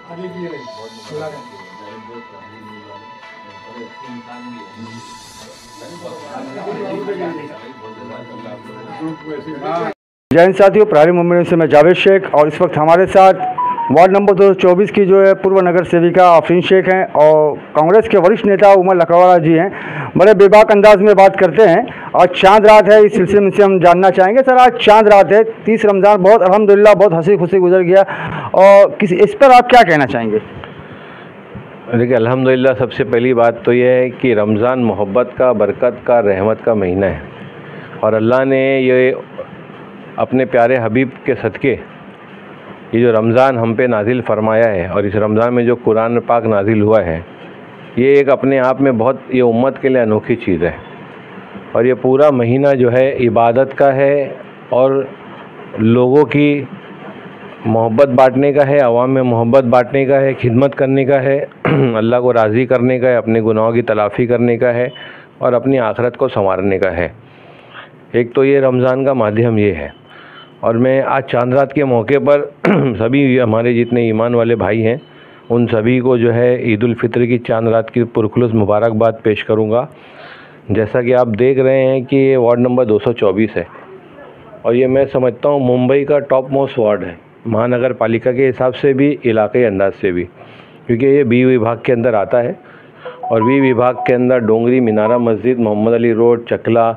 जय हिंद साथियों, प्रहारी मुंबई से मैं जावेद शेख और इस वक्त हमारे साथ वार्ड नंबर 224 की जो है पूर्व नगर सेविका आफरीन शेख हैं और कांग्रेस के वरिष्ठ नेता उमर लकड़वाला जी हैं। बड़े बेबाक अंदाज में बात करते हैं। आज चांद रात है, इस सिलसिले में से हम जानना चाहेंगे। सर, आज चांद रात है, 30 रमज़ान बहुत अल्हम्दुलिल्लाह बहुत हंसी खुशी गुजर गया और इस पर आप क्या कहना चाहेंगे? देखिए, अल्हम्दुलिल्लाह सबसे पहली बात तो यह है कि रमज़ान मोहब्बत का, बरकत का, रहमत का महीना है और अल्लाह ने ये अपने प्यारे हबीब के सदक़े ये जो रमज़ान हम पे नाजिल फरमाया है और इस रमज़ान में जो कुरान पाक नाजिल हुआ है, ये एक अपने आप में बहुत ये उम्मत के लिए अनोखी चीज़ है। और ये पूरा महीना जो है इबादत का है और लोगों की मोहब्बत बांटने का है, आवाम में मोहब्बत बांटने का है, खिदमत करने का है, अल्लाह को राज़ी करने का है, अपने गुनाहों की तलाफ़ी करने का है और अपनी आखिरत को संवारने का है। एक तो ये रमज़ान का माध्यम ये है। और मैं आज चांद रात के मौके पर सभी हमारे जितने ईमान वाले भाई हैं उन सभी को जो है ईद उल फित्र की चांद रात की पुरखुलूस मुबारकबाद पेश करूँगा। जैसा कि आप देख रहे हैं कि ये वार्ड नंबर 224 है और ये मैं समझता हूँ मुंबई का टॉप मोस्ट वार्ड है, महानगर पालिका के हिसाब से भी, इलाके अंदाज से भी, क्योंकि ये बी विभाग के अंदर आता है। और बी विभाग के अंदर डोंगरी, मीनारा मस्जिद, मोहम्मद अली रोड, चकला,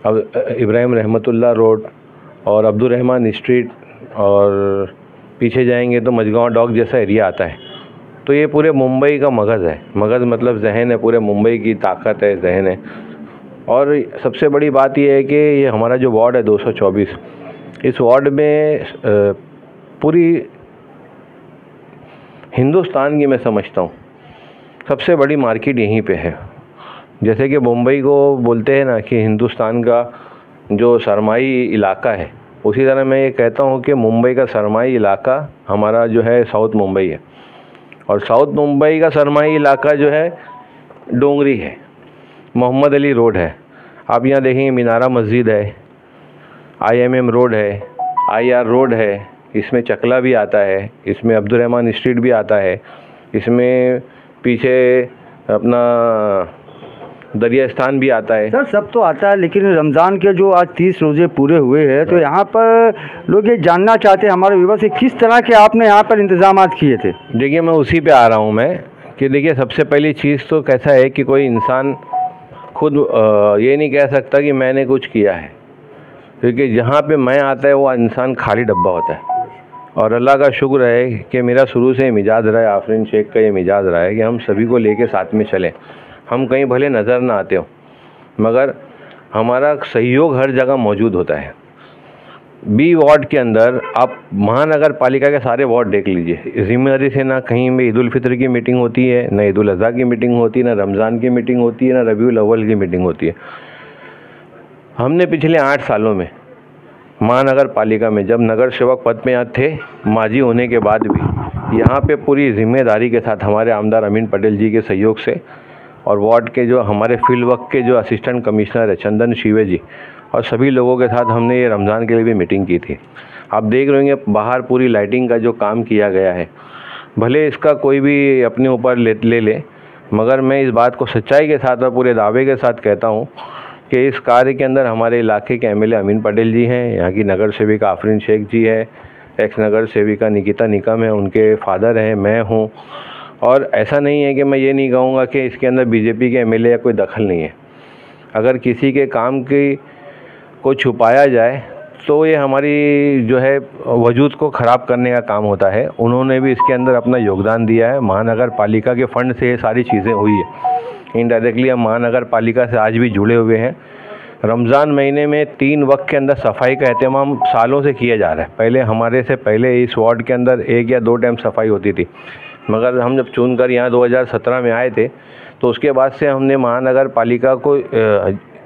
इब्राहिम रहमतुल्लाह रोड और अब्दुर्रहमान स्ट्रीट और पीछे जाएंगे तो मजगांव डॉक जैसा एरिया आता है। तो ये पूरे मुंबई का मगज़ है। मगज़ मतलब जहन है, पूरे मुंबई की ताकत है, जहन है। और सबसे बड़ी बात ये है कि ये हमारा जो वार्ड है 224, इस वार्ड में पूरी हिंदुस्तान की मैं समझता हूँ सबसे बड़ी मार्केट यहीं पे है। जैसे कि मुंबई को बोलते हैं ना कि हिंदुस्तान का जो सरमाई इलाका है, उसी तरह मैं ये कहता हूँ कि मुंबई का सरमाई इलाका हमारा जो है साउथ मुंबई है और साउथ मुंबई का सरमाई इलाका जो है डोंगरी है, मोहम्मद अली रोड है। आप यहाँ देखेंगे मीनारा मस्जिद है, IMM रोड है, IR रोड है, इसमें चकला भी आता है, इसमें अब्दुर्रहमान स्ट्रीट भी आता है, इसमें पीछे अपना दरिया स्थान भी आता है। सर, सब तो आता है, लेकिन रमज़ान के जो आज 30 रोज़े पूरे हुए हैं तो यहाँ पर लोग ये जानना चाहते हैं हमारे व्यूअर्स से किस तरह के आपने यहाँ पर इंतजामात किए थे। देखिए, मैं उसी पे आ रहा हूँ मैं कि देखिए, सबसे पहली चीज़ तो कैसा है कि कोई इंसान खुद ये नहीं कह सकता कि मैंने कुछ किया है, क्योंकि जहाँ पे मैं आता है वो इंसान खाली डब्बा होता है। और अल्लाह का शुक्र है कि मेरा शुरू से मिजाज रहा है, आफरीन शेख का ये मिजाज रहा है कि हम सभी को लेके साथ में चलें। हम कहीं भले नज़र ना आते हो मगर हमारा सहयोग हर जगह मौजूद होता है। बी वार्ड के अंदर आप महानगर पालिका के सारे वार्ड देख लीजिए, ज़िम्मेदारी से ना कहीं में ईद उल फित्र की मीटिंग होती है, ना ईद उल अज़हा की मीटिंग होती है, ना रमज़ान की मीटिंग होती है, ना रबीउल अव्वल की मीटिंग होती है। हमने पिछले 8 सालों में महानगर पालिका में जब नगर सेवक पद में यहाँ थे, माजी होने के बाद भी यहाँ पे पूरी जिम्मेदारी के साथ हमारे आमदार अमीन पटेल जी के सहयोग से और वार्ड के जो हमारे फील्ड वर्क के जो असिस्टेंट कमिश्नर है चंदन शिवे जी और सभी लोगों के साथ हमने ये रमज़ान के लिए भी मीटिंग की थी। आप देख रहे होंगे बाहर पूरी लाइटिंग का जो काम किया गया है, भले इसका कोई भी अपने ऊपर ले मगर मैं इस बात को सच्चाई के साथ और पूरे दावे के साथ कहता हूँ कि इस कार्य के अंदर हमारे इलाके के MLA अमीन पटेल जी हैं, यहाँ की नगर सेविका आफरीन शेख जी है, एक्स नगर सेविका निकिता निकम है, उनके फादर हैं, मैं हूँ। और ऐसा नहीं है कि मैं ये नहीं कहूँगा कि इसके अंदर BJP के MLA या कोई दखल नहीं है। अगर किसी के काम को छुपाया जाए तो ये हमारी जो है वजूद को ख़राब करने का काम होता है। उन्होंने भी इसके अंदर अपना योगदान दिया है। महानगर पालिका के फ़ंड से ये सारी चीज़ें हुई है। इनडायरेक्टली हम महानगर पालिका से आज भी जुड़े हुए हैं। रमज़ान महीने में 3 वक्त के अंदर सफाई का एहतमाम सालों से किया जा रहा है। पहले हमारे से पहले इस वार्ड के अंदर 1 या 2 टाइम सफाई होती थी, मगर हम जब चुनकर यहाँ 2017 में आए थे तो उसके बाद से हमने महानगर पालिका को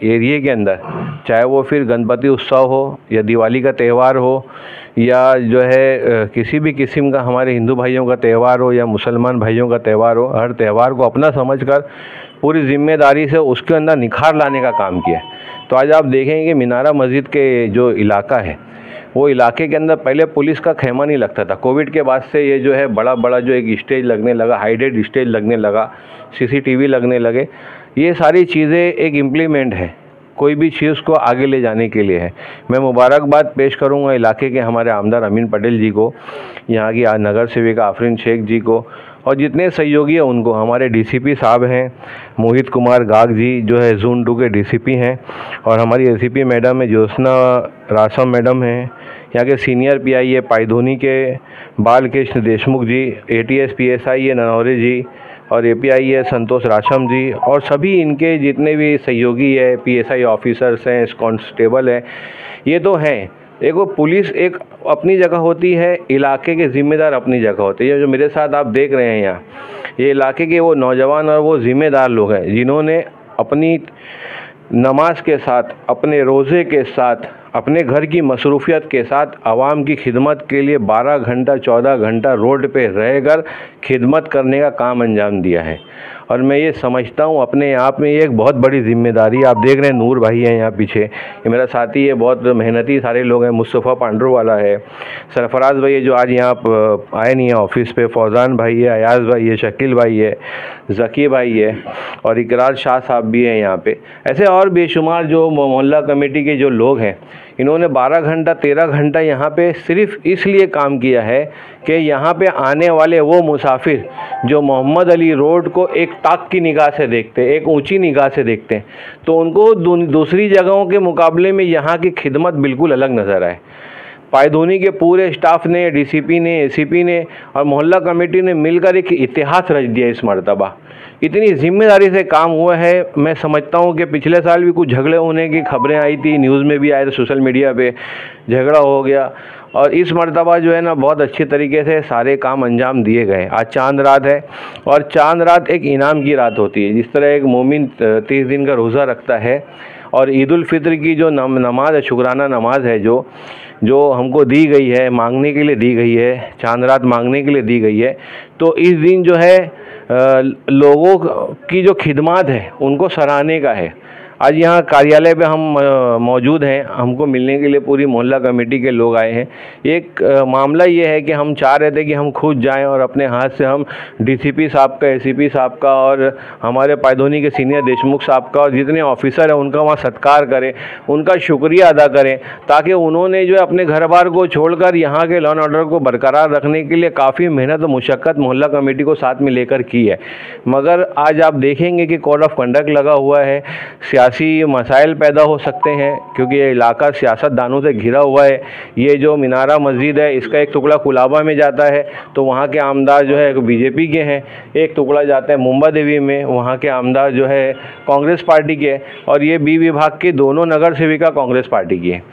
एरिए के अंदर, चाहे वो फिर गणपति उत्सव हो या दिवाली का त्यौहार हो या जो है किसी भी किस्म का हमारे हिंदू भाइयों का त्यौहार हो या मुसलमान भाइयों का त्यौहार हो, हर त्यौहार को अपना समझकर पूरी जिम्मेदारी से उसके अंदर निखार लाने का काम किया है। तो आज आप देखेंगे कि मीनारा मस्जिद के जो इलाका है वो इलाके के अंदर पहले पुलिस का खेमा नहीं लगता था। कोविड के बाद से ये जो है बड़ा बड़ा जो एक स्टेज लगने लगा, हाइडेड स्टेज लगने लगा, CCTV लगने लगे। ये सारी चीज़ें एक इम्प्लीमेंट है, कोई भी चीज़ को आगे ले जाने के लिए है। मैं मुबारकबाद पेश करूंगा इलाके के हमारे आमदार अमीन पटेल जी को, यहाँ की नगर सेविका आफरीन शेख जी को, और जितने सहयोगी हैं उनको। हमारे DCP साहब हैं मोहित कुमार गाग जी, जो है Zone 2 के DCP हैं, और हमारी ACP मैडम है ज्योत्सना रासम मैडम हैं। यहाँ के सीनियर PI है पायधोनी के बालकृष्ण देशमुख जी, ATS PSI है ननौरे जी, और API है संतोष राशम जी, और सभी इनके जितने भी सहयोगी है, PSI ऑफिसर्स हैं, कांस्टेबल हैं, ये तो हैं। एक वो पुलिस एक अपनी जगह होती है, इलाके के ज़िम्मेदार अपनी जगह होते हैं। ये जो मेरे साथ आप देख रहे हैं यहाँ, ये इलाके के वो नौजवान और वो ज़िम्मेदार लोग हैं जिन्होंने अपनी नमाज के साथ, अपने रोज़े के साथ, अपने घर की मसरूफियत के साथ आवाम की खिदमत के लिए 12 घंटा 14 घंटा रोड पे रहकर खिदमत करने का काम अंजाम दिया है। और मैं ये समझता हूँ अपने आप में ये एक बहुत बड़ी ज़िम्मेदारी। आप देख रहे हैं नूर भाई हैं यहाँ पीछे, ये मेरा साथी है, बहुत मेहनती सारे लोग हैं। मुस्तफ़ा पांड्रो वाला है, सरफराज भाई है जो आज यहाँ आए नहीं है ऑफिस पे, फौजान भाई है, अयाज भाई है, शकील भाई है, ज़की भाई है, और इकरार शाह साहब भी हैं यहाँ पे। ऐसे और बेशुमार जो मोहल्ला कमेटी के जो लोग हैं, इन्होंने 12 घंटा 13 घंटा यहाँ पे सिर्फ इसलिए काम किया है कि यहाँ पे आने वाले वो मुसाफिर जो मोहम्मद अली रोड को एक ताक की निगाह से देखते, एक ऊंची निगाह से देखते हैं, तो उनको दूसरी जगहों के मुकाबले में यहाँ की खिदमत बिल्कुल अलग नज़र आए। पायधोनी के पूरे स्टाफ ने, DCP ने, ACP ने और मोहल्ला कमेटी ने मिलकर एक इतिहास रच दिया इस मरतबा। इतनी ज़िम्मेदारी से काम हुआ है। मैं समझता हूँ कि पिछले साल भी कुछ झगड़े होने की खबरें आई थी, न्यूज़ में भी आए थे, सोशल मीडिया पे झगड़ा हो गया, और इस मरतबा जो है ना बहुत अच्छी तरीके से सारे काम अंजाम दिए गए। आज चांद रात है, और चांद रात एक इनाम की रात होती है। जिस तरह एक मोमिन 30 दिन का रोज़ा रखता है, और ईद उल फित्र की जो नमाज है, शुक्राना नमाज है, जो हमको दी गई है, मांगने के लिए दी गई है, चांद रात मांगने के लिए दी गई है, तो इस दिन जो है लोगों की जो खिदमत है उनको सराहने का है। आज यहाँ कार्यालय पे हम मौजूद हैं, हमको मिलने के लिए पूरी मोहल्ला कमेटी के लोग आए हैं। एक मामला ये है कि हम चाह रहे थे कि हम खुद जाएं और अपने हाथ से हम DCP साहब का, ACP साहब का, और हमारे पायधोनी के सीनियर देशमुख साहब का, और जितने ऑफिसर हैं उनका वहाँ सत्कार करें, उनका शुक्रिया अदा करें, ताकि उन्होंने जो है अपने घर बार को छोड़कर यहाँ के लॉ एंड ऑर्डर को बरकरार रखने के लिए काफ़ी मेहनत और मुशक्क़त मोहल्ला कमेटी को साथ में लेकर की है। मगर आज आप देखेंगे कि कोड ऑफ कंडक्ट लगा हुआ है, सियासी मसाइल पैदा हो सकते हैं, क्योंकि ये इलाका सियासतदानों से घिरा हुआ है। ये जो मीनारा मस्जिद है, इसका एक टुकड़ा कुलाबा में जाता है, तो वहाँ के आमदार जो है BJP के हैं, एक टुकड़ा जाता है मुंबा देवी में, वहाँ के आमदार जो है कांग्रेस पार्टी के, और ये B विभाग के दोनों नगर सेविका कांग्रेस पार्टी की है।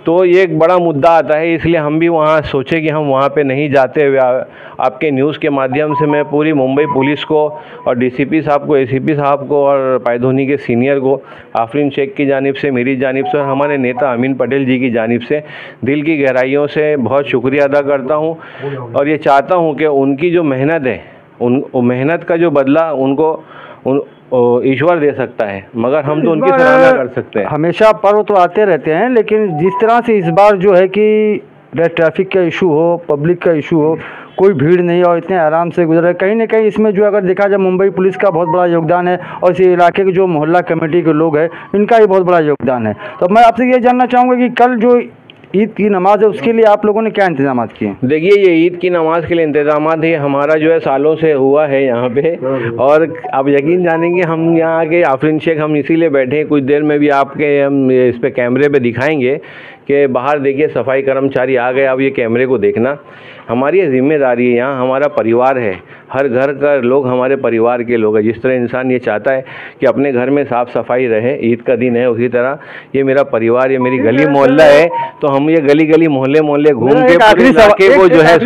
तो ये एक बड़ा मुद्दा आता है, इसलिए हम भी वहाँ सोचे कि हम वहाँ पे नहीं जाते हुए आपके न्यूज़ के माध्यम से मैं पूरी मुंबई पुलिस को और DCP साहब को, ACP साहब को और पायधोनी के सीनियर को, आफरीन शेख की जानिब से, मेरी जानिब से और हमारे नेता अमीन पटेल जी की जानिब से दिल की गहराइयों से बहुत शुक्रिया अदा करता हूँ, और ये चाहता हूँ कि उनकी जो मेहनत है, उन मेहनत का जो बदला उनको ईश्वर दे सकता है, मगर हम तो उनकी सराहना कर सकते हैं। हमेशा पर्व तो आते रहते हैं, लेकिन जिस तरह से इस बार जो है कि ट्रैफिक का इशू हो, पब्लिक का इशू हो, कोई भीड़ नहीं और इतने आराम से गुजर रहे, कहीं ना कहीं इसमें जो अगर देखा जाए मुंबई पुलिस का बहुत बड़ा योगदान है, और इस इलाके के जो मोहल्ला कमेटी के लोग हैं इनका भी बहुत बड़ा योगदान है। तो मैं आपसे ये जानना चाहूँगा कि कल जो ईद की नमाज है उसके लिए आप लोगों ने क्या इंतजाम किए? देखिए, ये ईद की नमाज के लिए इंतजाम है हमारा जो है सालों से हुआ है यहाँ पे, और आप यकीन जानेंगे हम यहाँ के आफरीन शेख हम इसीलिए बैठे हैं। कुछ देर में भी आपके हम इस पे कैमरे पे दिखाएंगे कि बाहर देखिए सफाई कर्मचारी आ गए। अब ये कैमरे को देखना हमारी ये जिम्मेदारी है, यहाँ हमारा परिवार है, हर घर का लोग हमारे परिवार के लोग हैं। जिस तरह इंसान ये चाहता है कि अपने घर में साफ़ सफाई रहे, ईद का दिन है, उसी तरह ये मेरा परिवार, ये मेरी गली मोहल्ला है, तो हम ये गली गली मोहल्ले मोहल्ले घूम के पूरे इलाके को जो है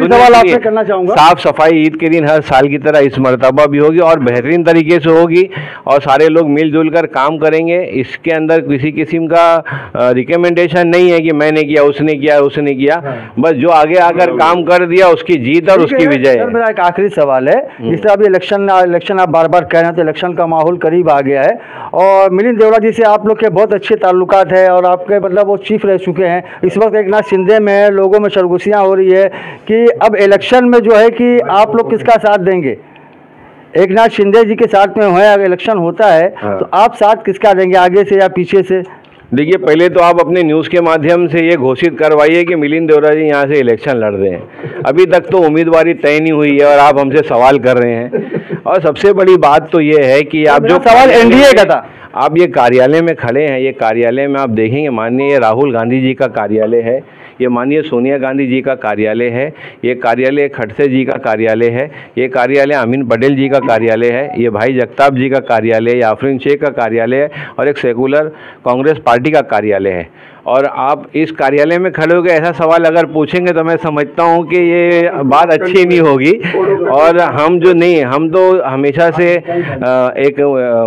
साफ़ सफाई ईद के दिन हर साल की तरह इस मरतबा भी होगी और बेहतरीन तरीके से होगी, और सारे लोग मिलजुल कर काम करेंगे। इसके अंदर किसी किस्म का रिकमेंडेशन नहीं है कि मैंने किया, उसने किया। बस जो आगे आकर काम कर दिया उसकी जीत और उसकी विजय है। मेरा एक आखिरी सवाल है, जिस तरह अभी इलेक्शन आप बार बार कह रहे हैं, तो इलेक्शन का माहौल करीब आ गया है और मिलिंद देवड़ा जी से आप लोग के बहुत अच्छे ताल्लुकात है और आपके मतलब वो चीफ रह चुके हैं। इस वक्त एक नाथ शिंदे में लोगों में सरगोशियाँ हो रही है कि अब इलेक्शन में जो है कि आप लोग किसका साथ देंगे? एक नाथ शिंदे जी के साथ में है, अगर इलेक्शन होता है तो आप साथ किसका देंगे, आगे से या पीछे से? देखिए, पहले तो आप अपने न्यूज़ के माध्यम से ये घोषित करवाइए कि मिलिंद देवड़ा जी यहाँ से इलेक्शन लड़ रहे हैं। अभी तक तो उम्मीदवारी तय नहीं हुई है और आप हमसे सवाल कर रहे हैं। और सबसे बड़ी बात तो ये है कि आप जो सवाल एनडीए का था, आप ये कार्यालय में खड़े हैं, ये कार्यालय में आप देखेंगे माननीय राहुल गांधी जी का कार्यालय है, ये माननीय सोनिया गांधी जी का कार्यालय है, ये कार्यालय खड़से जी का कार्यालय है, ये कार्यालय अमीन पटेल जी का कार्यालय है, ये भाई जगताप जी का कार्यालय, या आफरीन शेख का कार्यालय है और एक सेकुलर कांग्रेस पार्टी का कार्यालय है। और आप इस कार्यालय में खड़े होकर ऐसा सवाल अगर पूछेंगे तो मैं समझता हूं कि ये बात अच्छी नहीं होगी। और हम तो हमेशा से एक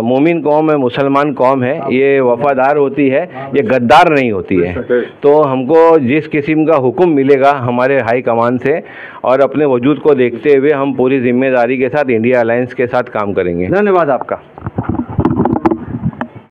मोमिन कौम है, मुसलमान कौम है, ये वफादार होती है, ये गद्दार नहीं होती है। तो हमको जिस किस्म का हुक्म मिलेगा हमारे हाई कमान से और अपने वजूद को देखते हुए हम पूरी जिम्मेदारी के साथ इंडिया अलायंस के साथ काम करेंगे। धन्यवाद आपका।